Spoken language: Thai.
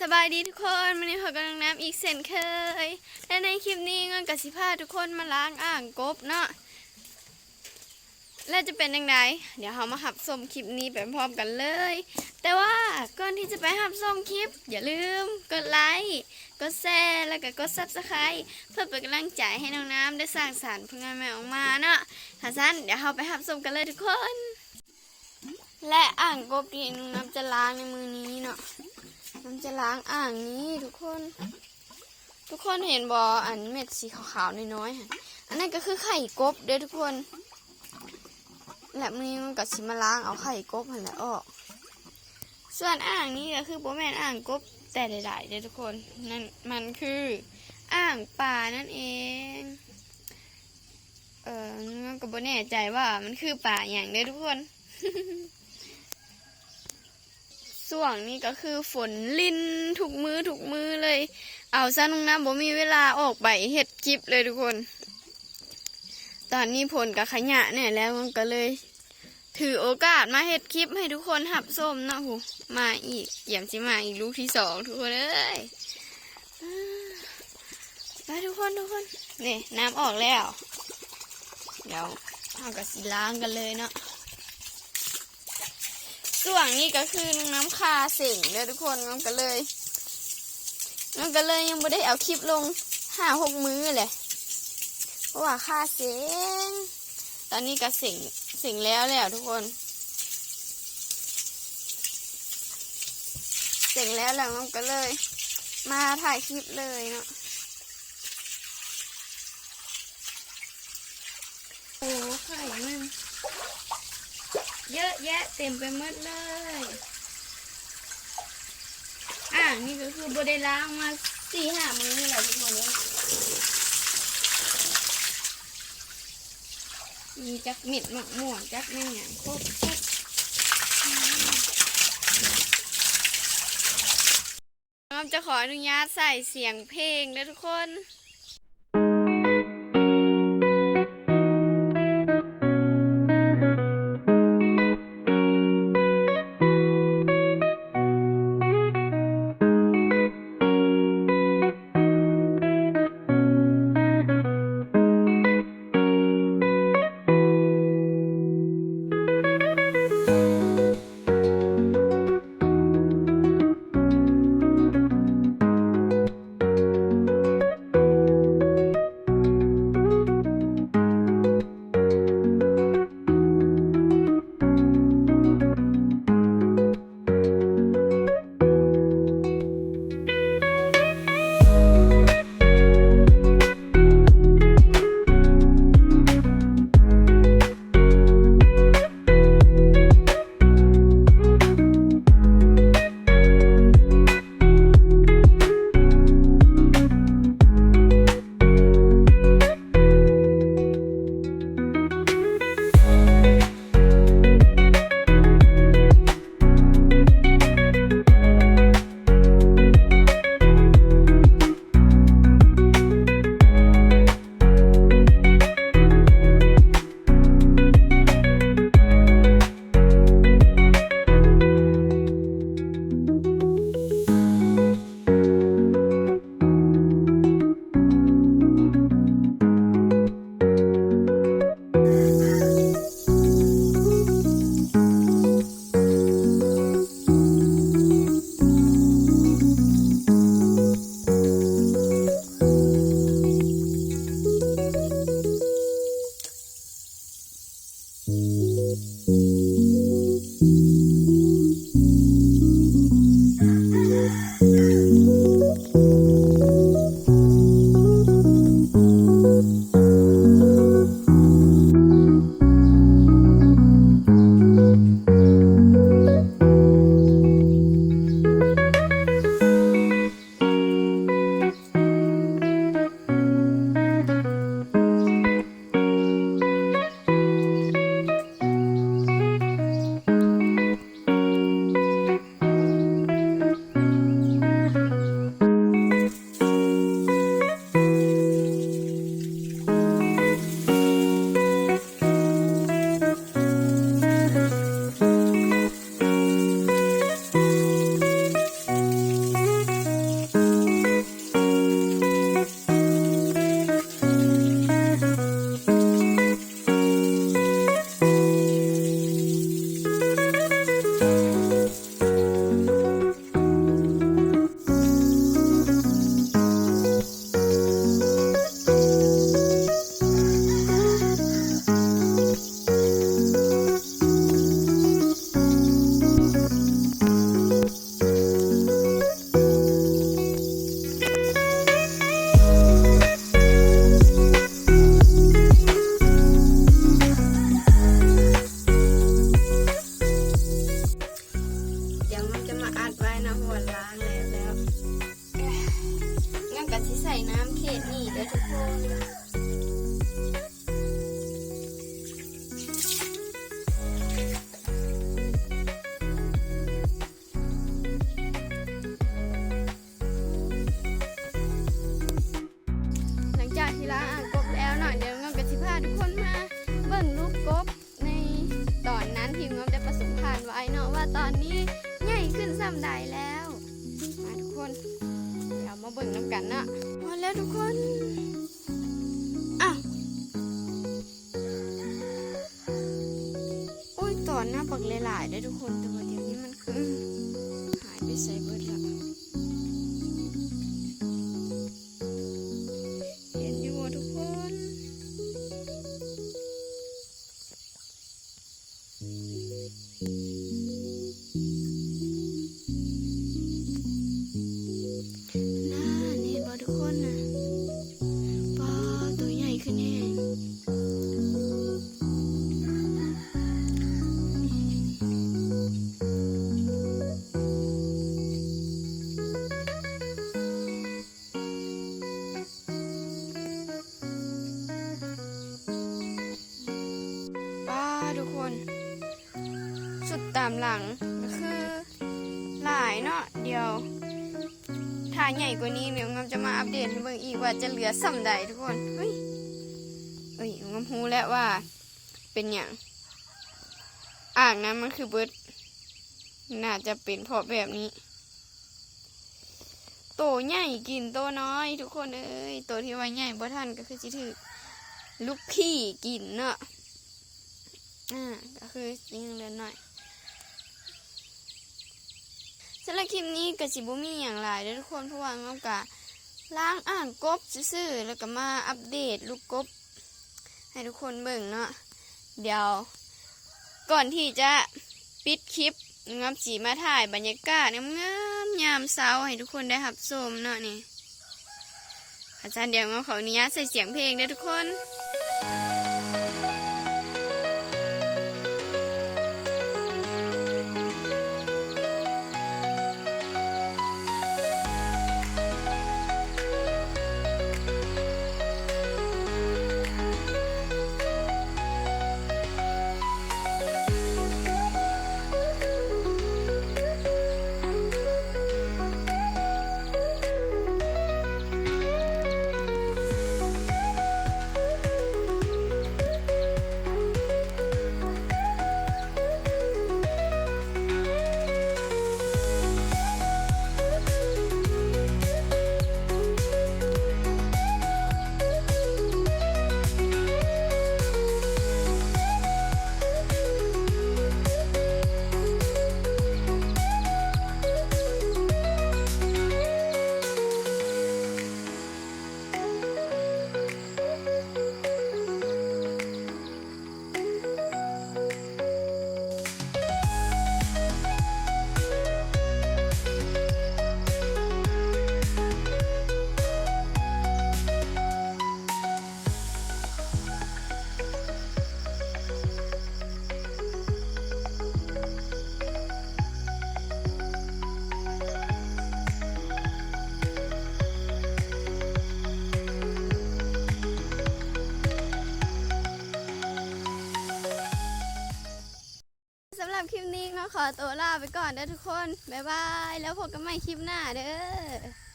สบายดีทุกคนวันนี้พบกับน้องน้ำอีกเช่นเคยและในคลิปนี้เงินกับสิพาทุกคนมาล้างอ่างกบเนาะและจะเป็นยังไงเดี๋ยวเรามาหับชมคลิปนี้ไปพร้อมกันเลย แต่ว่าก่อนที่จะไปหับชมคลิปอย่าลืมกดไลค์กดแชร์แล้วก็กดซับสไครต์เพื่อเป็นกำลังใจให้น้องน้ำได้สร้างสรรค์ผลงานใหม่ออกมาเนาะถ้าสั้นเดี๋ยวเราไปหับชมกันเลยทุกคน และอ่างกบที่น้องน้ำจะล้างในมือนี้เนาะมันจะล้างอ่างนี้ทุกคนเห็นบออันเม็ดสีขาวๆน้อยๆอันนั้นก็คือไข่กบเด้อทุกคนและมือนี้มันก็สิมาล้างเอาไข่กบหันแหละออกส่วนอ่างนี้ก็คือโบแมนอ่างกบแต่ใดๆเด้อทุกคนนั่นมันคืออ่างป่านั่นเองมันก็บ่แน่ใจว่ามันคือป่าอย่างเด้อทุกคน ส่วงนี้ก็คือฝนลินทุกมือเลยเอาซะน้องน้ำบ่มีเวลาออกไปเฮ็ดคลิปเลยทุกคนตอนนี้ผลกับขยะเนี่ยแล้วมันก็เลยถือโอกาสมาเฮ็ดคลิปให้ทุกคนหับส้มเนาะหูมาอีกเยี่ยมสิมาอีกลูกที่2ทุกคนเอ้ยไปทุกคนนี่น้ำออกแล้วเดี๋ยวเอากระสีล้างกันเลยเนาะส่วนนี้ก็คือน้ำคาเสิ่งเด้อทุกคนน้ำก็เลยยังไม่ได้เอาคลิปลง5-6 มื้อเลยเพราะว่าคาเสิ่งตอนนี้ก็เสิ่งแล้วทุกคนเสิ่งแล้วน้ำก็เลยมาถ่ายคลิปเลยเนาะโอ้ไข่มันเยอะแยะเต็มไปหมดเลยอ่างนี่ก็คือโบได้ล้างมา4-5 มื้อแล้วทุกคนเลยมีจักเม็ดมะม่วงจักแม่งอย่างครบน้องจะขออนุญาตใส่เสียงเพลงนะทุกคน ล้างแล้วงั้นก็สิใส่น้ำเขตนี่เด้อทุกคนหลังจากที่ล้างอ่างกบแล้วหน่อยเดี๋ยวงั้นก็สิพาทุกคนมาเบิ่งรูปกบในตอนนั้นทีมงานได้ประสบผ่านไว้เนาะว่าตอนนี้ใหญ่ขึ้นซ้ำใดแล้วมาทุกคนเดี๋ยวมาเบิ่งน้ำกันเนาะมาแล้วทุกคนอ้าวโอ้ยตอนหน้าปักหลายๆได้ทุกคนแต่ว่าเดี๋ยวนี้มันคือหายไปใส่เบิดละเห็นอยู่ทุกคนนี่บอทุกคนนะปลาตัวใหญ่ขึ้นแน่ปลาทุกคนสุดตามหลังก็คือหลายเนาะเดียวถ้าใหญ่กว่านี้เดี๋ยวงามจะมาอัปเดตให้เบิ่งอีกว่าจะเหลือส่ำใดทุกคนเฮ้ยงามรู้แล้วว่าเป็นอย่างอ่างนั้นมันคือเบิดน่าจะเป็นเพราะแบบนี้โตใหญ่กินโตน้อยทุกคนเอ้ยโตที่ว่าใหญ่บ่ทันก็คือสิถือลูกพี่กินเนาะก็คือยังเหลือหน่อยสำหรับคลิปนี้ก็สิบ่มีอย่างไรเด้อทุกคนเพราะว่าเงากะล้างอ่างกบซื่อๆแล้วก็มาอัปเดตลูกกบให้ทุกคนเบิ่งเนาะเดี๋ยวก่อนที่จะปิดคลิปงับสีมาถ่ายบรรยากาศงามๆยามเช้าให้ทุกคนได้รับชมเนาะนี่อาจารย์เดี๋ยวงาขออนุญาตใส่เสียงเพลงเด้อทุกคนสำหรับคลิปนี้ก็ขอตัวลาไปก่อนเด้อทุกคนบ๊ายบายแล้วพบกันใหม่คลิปหน้าเด้อ